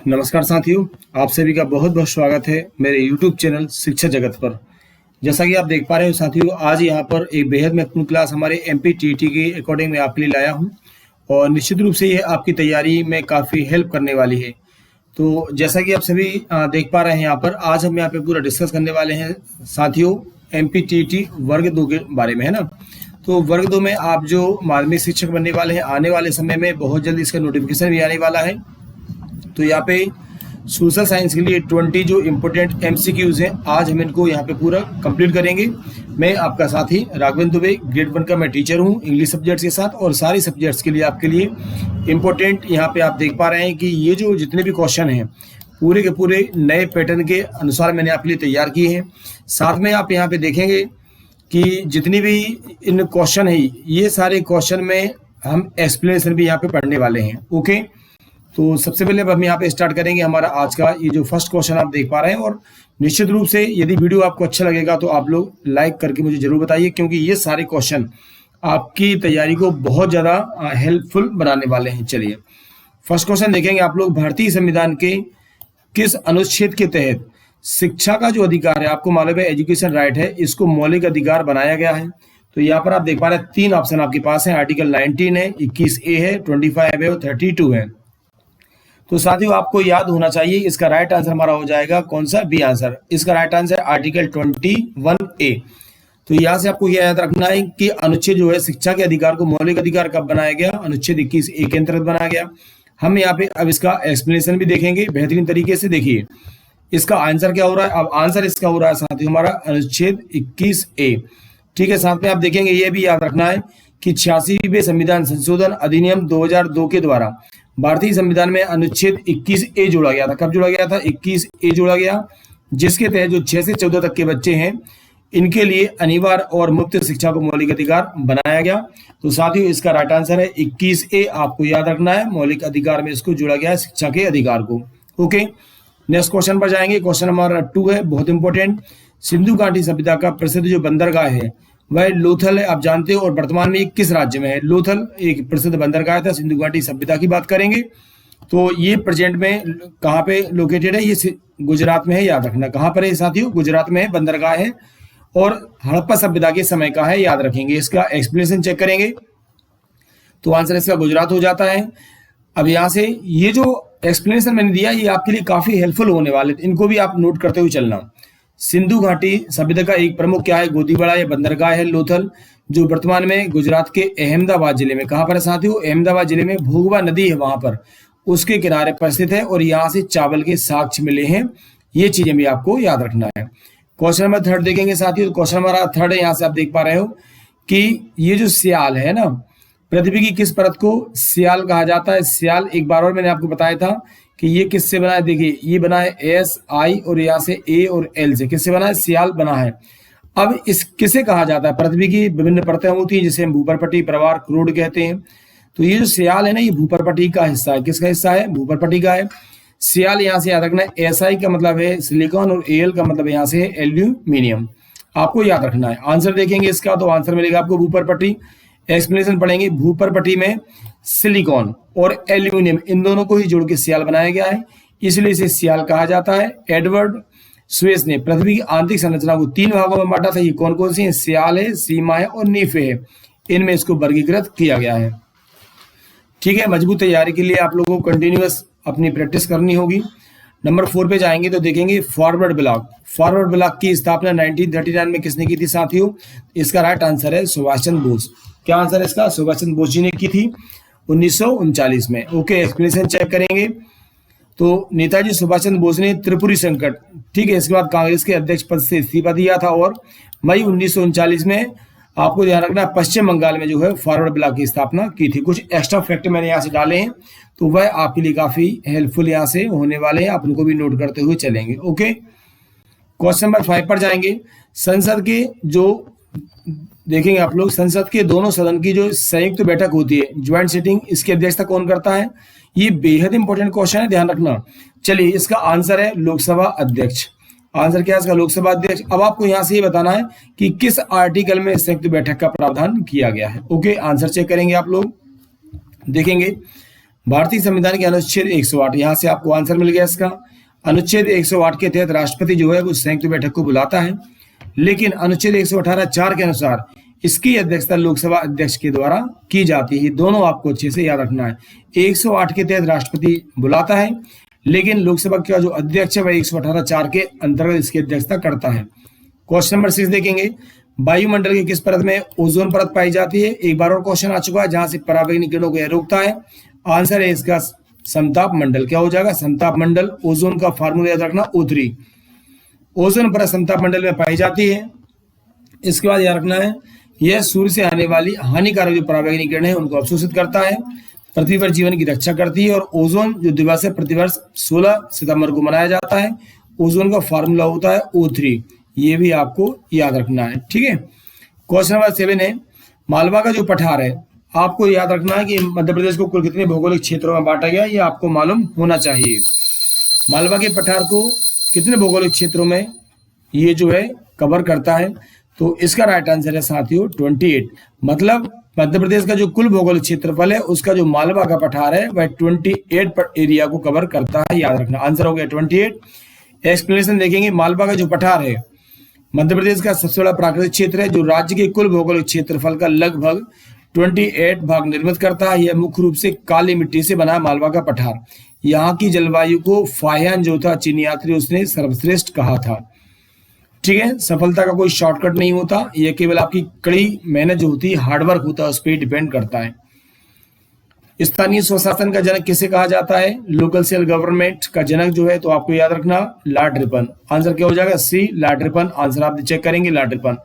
नमस्कार साथियों, आप सभी का बहुत बहुत स्वागत है मेरे YouTube चैनल शिक्षा जगत पर। जैसा कि आप देख पा रहे हो साथियों, आज यहाँ पर एक बेहद महत्वपूर्ण क्लास हमारे MPTT के अकॉर्डिंग में आपके लिए लाया हूँ और निश्चित रूप से ये आपकी तैयारी में काफ़ी हेल्प करने वाली है। तो जैसा कि आप सभी देख पा रहे हैं यहाँ पर, आज हम यहाँ पे पूरा डिस्कस करने वाले हैं साथियों MPTT वर्ग 2 के बारे में, है ना। तो वर्ग 2 में आप जो माध्यमिक शिक्षक बनने वाले हैं, आने वाले समय में बहुत जल्दी इसका नोटिफिकेशन भी आने वाला है। तो यहाँ पे सोशल साइंस के लिए 20 जो इम्पोर्टेंट MCQs हैं, आज हम इनको यहाँ पे पूरा कंप्लीट करेंगे। मैं आपका साथी राघवेंद्र दुबे, ग्रेड 1 का मैं टीचर हूँ इंग्लिश सब्जेक्ट्स के साथ, और सारी सब्जेक्ट्स के लिए आपके लिए इम्पोर्टेंट यहाँ पे आप देख पा रहे हैं कि ये जो जितने भी क्वेश्चन हैं पूरे के पूरे नए पैटर्न के अनुसार मैंने आपके लिए तैयार किए हैं। साथ में आप यहाँ पे देखेंगे कि जितनी भी इन क्वेश्चन है, ये सारे क्वेश्चन में हम एक्सप्लेनेशन भी यहाँ पे पढ़ने वाले हैं। ओके, तो सबसे पहले अब हम यहाँ पे स्टार्ट करेंगे हमारा आज का ये जो फर्स्ट क्वेश्चन आप देख पा रहे हैं। और निश्चित रूप से यदि वीडियो आपको अच्छा लगेगा तो आप लोग लाइक करके मुझे जरूर बताइए, क्योंकि ये सारे क्वेश्चन आपकी तैयारी को बहुत ज़्यादा हेल्पफुल बनाने वाले हैं। चलिए फर्स्ट क्वेश्चन देखेंगे आप लोग। भारतीय संविधान के किस अनुच्छेद के तहत शिक्षा का जो अधिकार है, आपको मालूम है एजुकेशन राइट है, इसको मौलिक अधिकार बनाया गया है। तो यहाँ पर आप देख पा रहे हैं 3 ऑप्शन आपके पास है। आर्टिकल 19 है, 21A है, 25 है और 32 है। तो साथियों आपको याद होना चाहिए, इसका राइट आंसर हमारा हो जाएगा कौन सा, बी आंसर। इसका राइट आंसर आर्टिकल 21A। तो यहाँ से आपको यह याद रखना है कि अनुच्छेद जो है शिक्षा के अधिकार को मौलिक अधिकार कब बनाया गया, अनुच्छेद 21A के अंतर्गत बनाया गया। हम यहाँ पे अब इसका एक्सप्लेनेशन भी देखेंगे बेहतरीन तरीके से। देखिए इसका आंसर क्या हो रहा है। अब आंसर इसका हो रहा है साथियों हमारा अनुच्छेद 21A। ठीक है, साथ में आप देखेंगे ये भी याद रखना है कि 86वें संविधान संशोधन अधिनियम 2002 के द्वारा भारतीय संविधान में अनुच्छेद 21A जोड़ा गया था। कब जोड़ा गया था, 21A जोड़ा गया, जिसके तहत जो 6 से 14 तक के बच्चे हैं इनके लिए अनिवार्य और मुफ्त शिक्षा को मौलिक अधिकार बनाया गया। तो साथियों इसका राइट आंसर है 21A। आपको याद रखना है, मौलिक अधिकार में इसको जोड़ा गया है, शिक्षा के अधिकार को। ओके, नेक्स्ट क्वेश्चन पर जाएंगे। क्वेश्चन नंबर 2 है, बहुत इंपॉर्टेंट। सिंधु घाटी सभ्यता का प्रसिद्ध जो बंदरगाह है वह लोथल है, आप जानते हो, और वर्तमान में किस राज्य में है। लोथल एक प्रसिद्ध बंदरगाह था। सिंधु घाटी सभ्यता की बात करेंगे तो ये प्रेजेंट में कहाँ पे लोकेटेड है, ये गुजरात में है। याद रखना कहाँ पर है साथियों, गुजरात में है, बंदरगाह है, और हड़प्पा सभ्यता के समय का है, याद रखेंगे। इसका एक्सप्लेनेशन चेक करेंगे तो आंसर इसका गुजरात हो जाता है। अब यहाँ से ये जो एक्सप्लेनेशन मैंने दिया ये आपके लिए काफी हेल्पफुल होने वाले, इनको भी आप नोट करते हुए चलना। सिंधु घाटी सभ्यता का एक प्रमुख क्या है, गोदीवाड़ा या बंदरगाह है लोथल, जो वर्तमान में गुजरात के अहमदाबाद जिले में, कहाँ पर है साथियों, अहमदाबाद जिले में भोगवा नदी है वहां पर, उसके किनारे पर स्थित है, और यहाँ से चावल के साक्ष्य मिले हैं। ये चीजें भी आपको याद रखना है। क्वेश्चन नंबर 3 देखेंगे साथियों। क्वेश्चन हमारा 3 है, यहाँ से आप देख पा रहे हो कि ये जो सियाल है ना, पृथ्वी की किस परत को सियाल कहा जाता है। सियाल एक बार और मैंने आपको बताया था कि ये किससे बना है। देखिए ये बना है SI और यहाँ से A और L से, किससे बना है, सियाल बना है। अब इस किसे कहा जाता है, पृथ्वी की विभिन्न परतें होती हैं जिसे हम भूपरपट्टी, प्रवार, क्रोड कहते हैं। तो ये जो सियाल है ना, ये भूपरपट्टी का हिस्सा है। किसका हिस्सा है, भूपरपट्टी का है। सियाल यहाँ से याद रखना है, SI का मतलब है सिलिकॉन और AL का मतलब यहाँ से है एल्यूमिनियम। आपको याद रखना है। आंसर देखेंगे इसका तो आंसर मिलेगा आपको भूपरपट्टी। एक्सप्लेनेशन पढ़ेंगे, भूपरपट्टी में सिलिकॉन और एल्यूमिनियम इन दोनों को ही जोड़ के सियाल बनाया गया है, इसलिए इसे सियाल कहा जाता है। एडवर्ड स्वेस ने पृथ्वी की आंतरिक संरचना को 3 भागों में बांटा था। ये कौन कौन सी है, सियाल है, सीमा है और नीफे है, इनमें इसको वर्गीकृत किया गया है। ठीक है, मजबूत तैयारी के लिए आप लोगों को कंटिन्यूअस अपनी प्रैक्टिस करनी होगी। नंबर 4 पे जाएंगे तो देखेंगे फॉरवर्ड ब्लॉक। फॉरवर्ड ब्लॉक की स्थापना 1939 में किसने की थी साथियों, इसका राइट आंसर है सुभाष चंद्र बोस। क्या आंसर है इसका, सुभाष चंद्र बोस जी ने की थी 1939 में। ओके, एक्सप्लेनेशन चेक करेंगे तो नेताजी सुभाष चंद्र बोस ने त्रिपुरी संकट, ठीक है, इसके बाद कांग्रेस के अध्यक्ष पद से इस्तीफा दिया था, और मई 1939 में आपको ध्यान रखना पश्चिम बंगाल में जो है फॉरवर्ड ब्लॉक की स्थापना की थी। कुछ एक्स्ट्रा फैक्ट मैंने यहाँ से डाले हैं तो वह आपके लिए काफी हेल्पफुल यहाँ से होने वाले हैं, आप उनको भी नोट करते हुए चलेंगे। ओके, क्वेश्चन नंबर 5 पर जाएंगे। संसद के जो देखेंगे आप लोग, संसद के दोनों सदन की जो संयुक्त बैठक होती है, ज्वाइंट सिटिंग, इसकी अध्यक्षता कौन करता है। ये बेहद इंपॉर्टेंट क्वेश्चन है, ध्यान रखना। चलिए इसका आंसर है लोकसभा अध्यक्ष। आंसर क्या है इसका, लोकसभा अध्यक्ष। अब आपको यहां से ये बताना है कि किस आर्टिकल में संयुक्त बैठक का प्रावधान किया गया है। ओके, आंसर चेक करेंगे आप लोग, देखेंगे भारतीय संविधान के अनुच्छेद 108, यहां से आपको आंसर मिल गया इसका। अनुच्छेद 108 के तहत राष्ट्रपति जो है वो संयुक्त बैठक को बुलाता है, लेकिन अनुच्छेद 118(4) के अनुसार इसकी अध्यक्षता लोकसभा अध्यक्ष के द्वारा की जाती है। दोनों आपको अच्छे से याद रखना है। 108 के तहत राष्ट्रपति बुलाता है, लेकिन लोकसभा का जो अध्यक्ष है वह 118(4) के अंतर्गत इसकी अध्यक्षता करता है। क्वेश्चन नंबर 6 देखेंगे, वायुमंडल की किस परत में ओजोन परत पाई जाती है? एक बार और क्वेश्चन आ चुका है, जहां से पराबैंगनी किरणों को यह रोकता है। आंसर है इसका समताप मंडल। क्या हो जाएगा? समताप मंडल। ओजोन का फार्मूला याद रखना O3। ओजोन परत समताप मंडल में पाई जाती है। इसके बाद याद रखना है, यह सूर्य से आने वाली हानिकारक जो पराबैंगनी किरण है उनको अवशोषित करता है, पृथ्वी पर जीवन की रक्षा करती है। और ओजोन जो दिवस है प्रतिवर्ष 16 सितंबर को मनाया जाता है। ओजोन का फार्मूला होता है O3। ये भी आपको याद रखना है, ठीक है। क्वेश्चन नंबर 7 है, मालवा का जो पठार है, आपको याद रखना है कि मध्य प्रदेश को कुल कितने भौगोलिक क्षेत्रों में बांटा गया, ये आपको मालूम होना चाहिए। मालवा के पठार को कितने भौगोलिक क्षेत्रों में ये जो है कवर करता है? तो इसका राइट आंसर है साथियों 28। मतलब मध्य प्रदेश का जो कुल भौगोलिक क्षेत्रफल है उसका जो मालवा का पठार है वह 28 पर एरिया को कवर करता है, याद रखना। आंसर हो गया 28। एक्सप्लेनेशन देखेंगे, मालवा का जो पठार है मध्य प्रदेश का सबसे बड़ा प्राकृतिक क्षेत्र है जो राज्य के कुल भौगोलिक क्षेत्रफल का लगभग 28 भाग निर्मित करता है। यह मुख्य रूप से काली मिट्टी से बना मालवा का पठार। यहाँ की जलवायु को फाहियान जो था चीनी यात्री उसने सर्वश्रेष्ठ कहा था, ठीक है। सफलता का कोई शॉर्टकट नहीं होता, यह केवल आपकी कड़ी मेहनत जो होती है, हार्डवर्क होता है, उस पर डिपेंड करता है। स्थानीय स्वशासन का जनक किसे कहा जाता है? लोकल सेल्फ गवर्नमेंट का जनक जो है तो आपको याद रखना लॉर्ड रिपन। आंसर क्या हो जाएगा? सी, लॉर्ड रिपन। आंसर आप चेक करेंगे, लॉर्ड रिपन।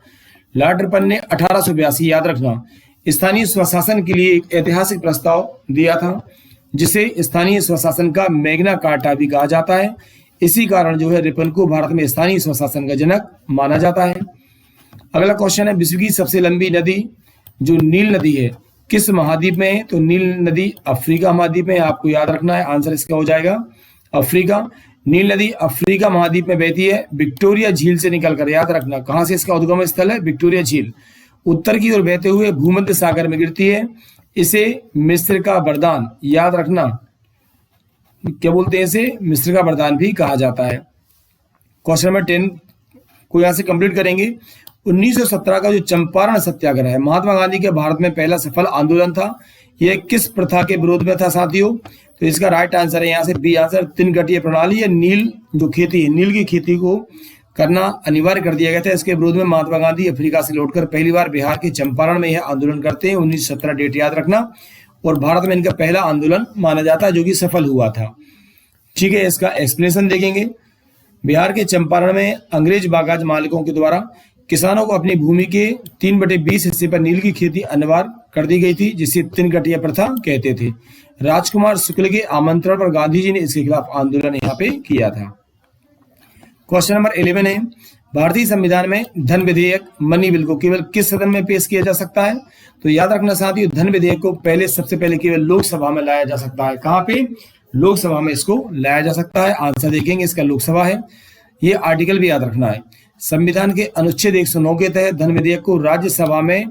लॉर्ड रिपन ने 1882, याद रखना, स्थानीय स्वशासन के लिए एक ऐतिहासिक प्रस्ताव दिया था, जिसे स्थानीय स्वशासन का मैग्ना कार्टा भी कहा जाता है। इसी कारण जो है रिपन को भारत में स्थानीय स्वशासन का जनक माना जाता है। अगला क्वेश्चन है, विश्व की सबसे लंबी नदी जो नील नदी है किस महाद्वीप में है? तो नील नदी अफ्रीका महाद्वीप में, आपको याद रखना है। आंसर इसका हो जाएगा अफ्रीका। नील नदी अफ्रीका महाद्वीप में बहती है, विक्टोरिया झील से निकलकर, याद रखना। कहां से इसका उद्गम स्थल है? विक्टोरिया झील। उत्तर की ओर बहते हुए भूमध्य सागर में गिरती है। इसे मिस्र का वरदान, याद रखना, क्या बोलते हैं इसे? मिस्र का वरदान भी कहा जाता है। क्वेश्चन नंबर 10 को यहां से कंप्लीट करेंगे। 1917 का जो चंपारण सत्याग्रह है महात्मा गांधी के भारत में पहला सफल आंदोलन था। यह किस प्रथा के विरोध में था साथियों? तो इसका राइट आंसर है यहाँ से बी आंसर, 3 गठीय प्रणाली या नील जो खेती है, नील की खेती को करना अनिवार्य कर दिया गया था। इसके विरोध में महात्मा गांधी अफ्रीका से लौटकर पहली बार बिहार के चंपारण में यह आंदोलन करते हैं। 1917 डेट याद रखना। और भारत में इनका पहला आंदोलन माना जाता है जो कि सफल हुआ था, ठीक है। इसका एक्सप्लेनेशन देखेंगे। बिहार के चंपारण में अंग्रेज बागाज मालिकों के द्वारा किसानों को अपनी भूमि के 3/20 हिस्से पर नील की खेती अनिवार्य कर दी गई थी, जिसे 3 गठीय प्रथा कहते थे। राजकुमार शुक्ल के आमंत्रण पर गांधी जी ने इसके खिलाफ आंदोलन यहाँ पे किया था। क्वेश्चन नंबर 11 है, भारतीय संविधान में धन विधेयक मनी बिल को केवल किस सदन में पेश किया जा सकता है? तो याद रखना साथियों, धन विधेयक को सबसे पहले केवल लोकसभा में लाया जा सकता है। कहाँ पे? लोकसभा में इसको लाया जा सकता है। आंसर देखेंगे, इसका लोकसभा है। ये आर्टिकल भी याद रखना है। संविधान के अनुच्छेद 109 के तहत धन विधेयक को राज्यसभा में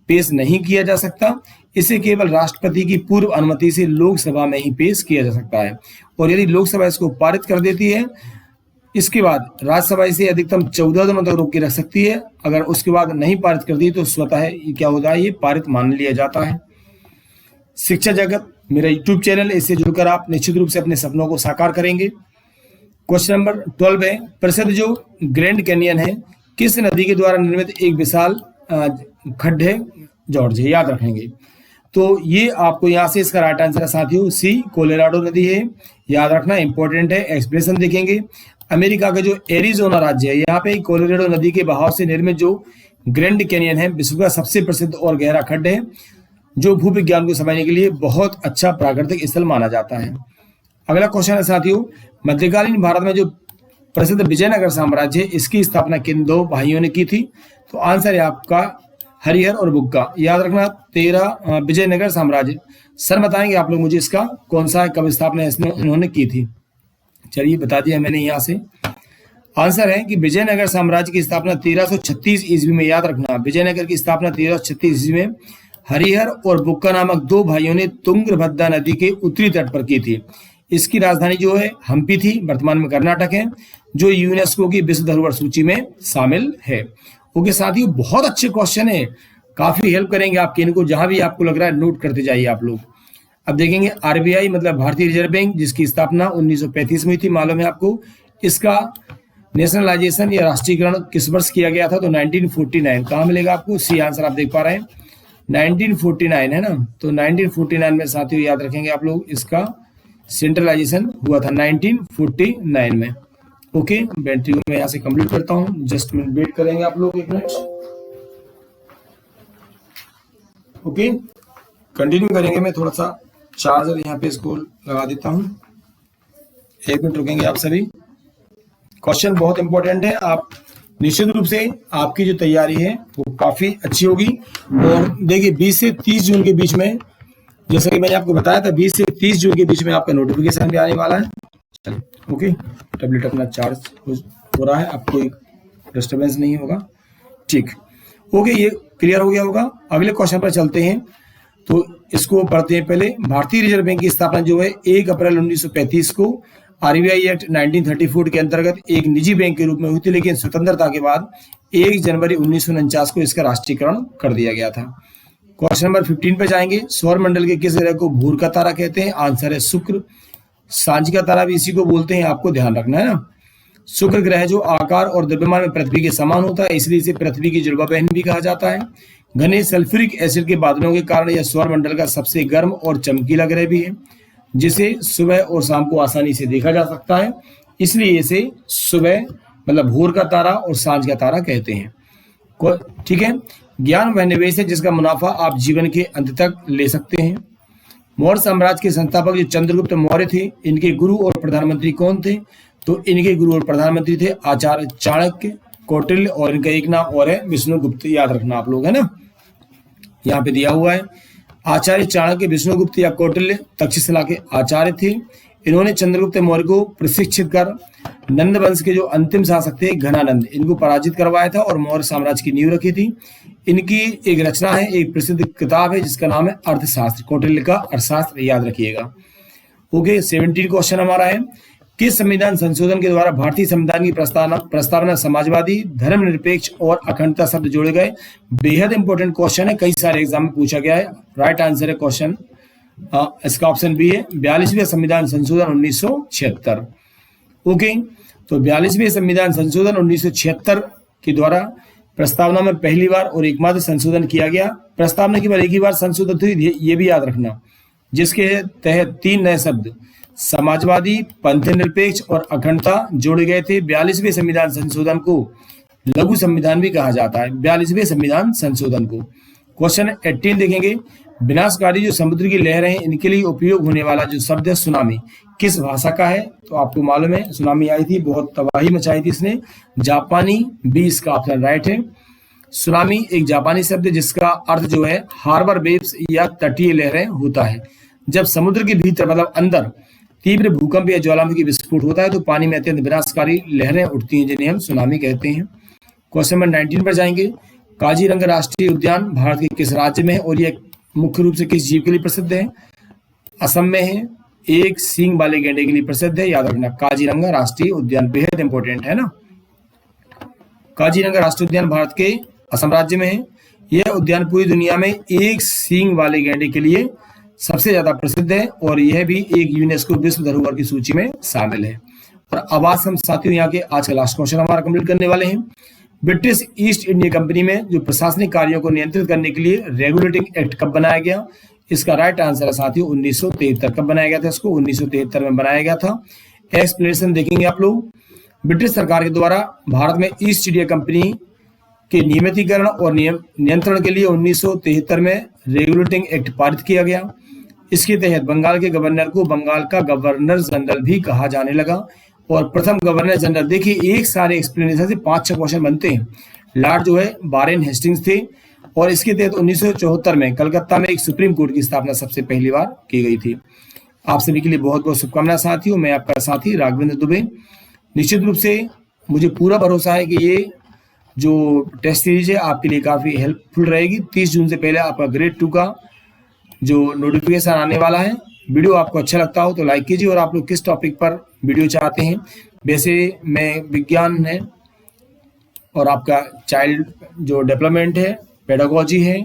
पेश नहीं किया जा सकता। इसे केवल राष्ट्रपति की पूर्व अनुमति से लोकसभा में ही पेश किया जा सकता है। और यदि लोकसभा इसको पारित कर देती है, इसके बाद राज्यसभा इसे अधिकतम 14 दिनों तक रोक के रख सकती है। अगर उसके बाद नहीं पारित करती तो स्वतः क्या होता है, ये पारित मान लिया जाता है। शिक्षा जगत मेरा यूट्यूब चैनल, इससे जुड़कर आप निश्चित रूप से अपने सपनों को साकार करेंगे। क्वेश्चन नंबर 12 है, प्रसिद्ध जो ग्रैंड कैनियन है किस नदी के द्वारा निर्मित एक विशाल खड्ड है? जॉर्ज है, याद रखेंगे। तो ये आपको यहाँ से इसका राइट आंसर है साथियों सी, कोलोराडो नदी है, याद रखना, इंपॉर्टेंट है। एक्सप्रेशन देखेंगे। अमेरिका का जो एरिजोना राज्य है, यहाँ पे कोलोराडो नदी के बहाव से निर्मित जो ग्रैंड कैनियन है विश्व का सबसे प्रसिद्ध और गहरा खड्ड है, जो भूविज्ञान को समझने के लिए बहुत अच्छा प्राकृतिक स्थल माना जाता है। अगला क्वेश्चन है साथियों, मध्यकालीन भारत में जो प्रसिद्ध विजयनगर साम्राज्य है, इसकी स्थापना किन 2 भाइयों ने की थी? तो आंसर है आपका हरिहर और बुक्का, याद रखना। 13 विजयनगर साम्राज्य। सर बताएंगे आप लोग मुझे इसका कौन सा है, कब स्थापना इन्होंने की थी? चलिए बता दिया मैंने यहाँ से। आंसर है कि विजयनगर साम्राज्य की स्थापना 1336 ईस्वी में, याद रखना। विजयनगर की स्थापना 1336 ईस्वी में हरिहर और बुक्का नामक दो भाइयों ने तुंगभद्रा नदी के उत्तरी तट पर की थी। इसकी राजधानी जो है हम्पी थी, वर्तमान में कर्नाटक है, जो यूनेस्को की विश्व धरोहर सूची में शामिल है। ओके साथियों, बहुत अच्छे क्वेश्चन है, काफी हेल्प करेंगे आपके, इनको जहां भी आपको लग रहा है नोट करते जाइए आप लोग। अब देखेंगे आरबीआई मतलब भारतीय रिजर्व बैंक, जिसकी स्थापना 1935 में हुई थी, मालूम है आपको। इसका नेशनलाइजेशन या राष्ट्रीयकरण किस वर्ष किया गया था? तो 1949। कहाँ मिलेगा आपको? सी आंसर आप देख पा रहे हैं 1949 है ना। तो 1949 में साथियों याद रखेंगे आप लोग, इसका सेंट्रलाइजेशन हुआ था 1949 में। ओके, बैटरी को मैं यहाँ से कंप्लीट करता हूँ, जस्ट मिनट वेट करेंगे आप लोग, 1 मिनट। ओके, कंटिन्यू करेंगे। मैं थोड़ा सा चार्जर यहाँ पे इसको लगा देता हूँ, 1 मिनट रुकेंगे आप सभी। क्वेश्चन बहुत इंपॉर्टेंट है, आप निश्चित रूप से आपकी जो तैयारी है वो काफी अच्छी होगी। और देखिए 20 से 30 जून के बीच में, जैसा कि मैंने आपको बताया था, 20 से 30 जून के बीच में आपका नोटिफिकेशन भी आने वाला है। चलिए ओके, टैबलेट अपना चार्ज हो रहा है, आपको कोई डिस्टर्बेंस नहीं होगा। ठीक, ओके, ये क्लियर हो गया होगा। अगले क्वेश्चन पर चलते हैं, तो इसको पढ़ते हैं पहले। भारतीय रिजर्व बैंक की स्थापना जो है 1 अप्रैल 1935 को आरबीआई एक्ट 1934 के अंतर्गत एक निजी बैंक के रूप में हुई थी, लेकिन स्वतंत्रता के बाद 1 जनवरी 1949 को इसका राष्ट्रीयकरण कर दिया गया था। क्वेश्चन नंबर 15 पे जाएंगे। सौर मंडल के किस ग्रह को भूर का तारा कहते हैं? आंसर है शुक्र। सांझ का तारा भी इसी को बोलते हैं, आपको ध्यान रखना है ना। शुक्र ग्रह जो आकार और द्रव्यमान में पृथ्वी के समान होता है, इसलिए इसे पृथ्वी की जुड़वा बहन भी कहा जाता है। घने सल्फ्यूरिक एसिड के बादलों के कारण यह सौर मंडल का सबसे गर्म और चमकीला ग्रह भी है, जिसे सुबह और शाम को आसानी से देखा जा सकता है, इसलिए इसे सुबह मतलब भोर का तारा और सांझ का तारा कहते हैं। ठीक है, ज्ञान वह निवेश है जिसका मुनाफा आप जीवन के अंत तक ले सकते हैं। मौर्य साम्राज्य के संस्थापक जो चंद्रगुप्त मौर्य थे, इनके गुरु और प्रधानमंत्री कौन थे? तो इनके गुरु और प्रधानमंत्री थे आचार्य चाणक्य, कौटिल्य, और इनका एक नाम और है विष्णुगुप्त, याद रखना आप लोग, है ना, यहाँ पे दिया हुआ है। आचार्य चाणक्य, विष्णुगुप्त या कौटिल्य तक्षशिला के आचार्य थे। इन्होंने चंद्रगुप्त मौर्य को प्रशिक्षित कर नंद वंश के जो अंतिम शासक थे घनानंद, इनको पराजित करवाया था और मौर्य साम्राज्य की नींव रखी थी। इनकी एक रचना है, एक प्रसिद्ध किताब है जिसका नाम है अर्थशास्त्र, कौटिल्य का अर्थशास्त्र, याद रखिएगा। ओके, 17 क्वेश्चन हमारा है। किस संविधान संशोधन के द्वारा भारतीय संविधान की प्रस्तावना समाजवादी, धर्मनिरपेक्ष और अखंडता शब्द जोड़े गए? बेहद इंपॉर्टेंट क्वेश्चन है, कई सारे एग्जाम में पूछा गया है। राइट आंसर है क्वेश्चन, इसका ऑप्शन बी है 42वें संविधान संशोधन 1976। ओके, तो 42वें संविधान संशोधन 1976 के द्वारा प्रस्तावना में पहली बार और एकमात्र संशोधन किया गया। प्रस्तावना की बार एक ही बार संशोधित हुई, ये भी याद रखना, जिसके तहत 3 नए शब्द समाजवादी, पंथ निरपेक्ष और अखंडता जोड़े गए थे। 42वें संविधान संशोधन को लघु संविधान भी कहा जाता है, 42वें संविधान संशोधन को। क्वेश्चन 18 देखेंगे। विनाशकारी जो समुद्र की लहरें हैं, इनके लिए उपयोग होने वाला जो शब्द है सुनामी, किस भाषा का है? तो आपको मालूम है सुनामी आई थी, बहुत तबाही मचाई थी इसने, जापानी। बी इसका ऑप्शन राइट है। सुनामी एक जापानी शब्द है जिसका अर्थ जो है हार्बर वेव्स या तटीय लहरें होता है। जब समुद्र के भीतर मतलब अंदर तीव्र भूकंप या ज्वालामुखी विस्फोट होता है तो पानी में अत्यंत विनाशकारी लहरें उठती हैं, जिन्हें हम सुनामी कहते हैं। क्वेश्चन नंबर 19 पर जाएंगे। काजीरंगा राष्ट्रीय उद्यान भारत के किस राज्य में है और यह मुख्य रूप से किस जीव के लिए प्रसिद्ध है? असम में है। एक सींग वाले गैंडे के लिए प्रसिद्ध है, याद रखना। काजीरंगा राष्ट्रीय उद्यान बेहद इंपॉर्टेंट है ना। काजीरंगा राष्ट्रीय उद्यान भारत के असम राज्य में है। यह उद्यान पूरी दुनिया में एक सींग वाले गैंडे के लिए सबसे ज्यादा प्रसिद्ध है और यह भी एक यूनेस्को विश्व धरोहर की सूची में शामिल है। और अब आज हम साथियों यहाँ के आज का लास्ट क्वेश्चन हमारा कंप्लीट करने वाले हैं। ब्रिटिश ईस्ट इंडिया कंपनी में जो प्रशासनिक कार्यों को नियंत्रित करने के लिए रेगुलेटिंग एक्ट कब बनाया गया? इसका राइट आंसर है साथियों 1973। कब बनाया गया था इसको? 1973 में बनाया गया था। एक्सप्लेनेशन देखेंगे आप लोग। ब्रिटिश सरकार के द्वारा भारत में ईस्ट इंडिया कंपनी के नियमितीकरण और नियंत्रण के लिए 1973 में रेगुलेटिंग एक्ट पारित किया गया। इसके तहत बंगाल के गवर्नर को बंगाल का गवर्नर जनरल भी कहा जाने लगा और प्रथम गवर्नर जनरल, देखिए एक सारे एक्सप्लेनेशन से 5-6 क्वेश्चन बनते हैं। लॉर्ड जो है वारेन हेस्टिंग्स थे और इसके तहत 1974 में कलकत्ता में एक सुप्रीम कोर्ट की स्थापना सबसे पहली बार की गई थी। आप सभी के लिए बहुत बहुत शुभकामनाएं साथियों। मैं आपका साथी राघवेंद्र दुबे। निश्चित रूप से मुझे पूरा भरोसा है कि ये जो टेस्ट सीरीज है आपके लिए काफ़ी हेल्पफुल रहेगी। 30 जून से पहले आपका ग्रेड 2 का जो नोटिफिकेशन आने वाला है। वीडियो आपको अच्छा लगता हो तो लाइक कीजिए, और आप लोग किस टॉपिक पर वीडियो चाहते हैं। वैसे मैं विज्ञान है और आपका चाइल्ड जो डेवलपमेंट है, पेडागोजी है,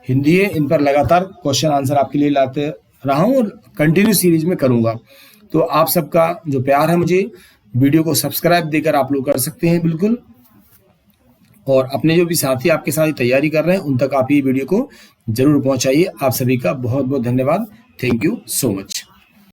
हिंदी है, इन पर लगातार क्वेश्चन आंसर आपके लिए लाते रहा हूँ और कंटिन्यू सीरीज में करूँगा। तो आप सबका जो प्यार है मुझे, वीडियो को सब्सक्राइब देकर आप लोग कर सकते हैं बिल्कुल। और अपने जो भी साथी आपके साथ तैयारी कर रहे हैं उन तक आप ये वीडियो को जरूर पहुंचाइए। आप सभी का बहुत बहुत धन्यवाद। Thank you so much.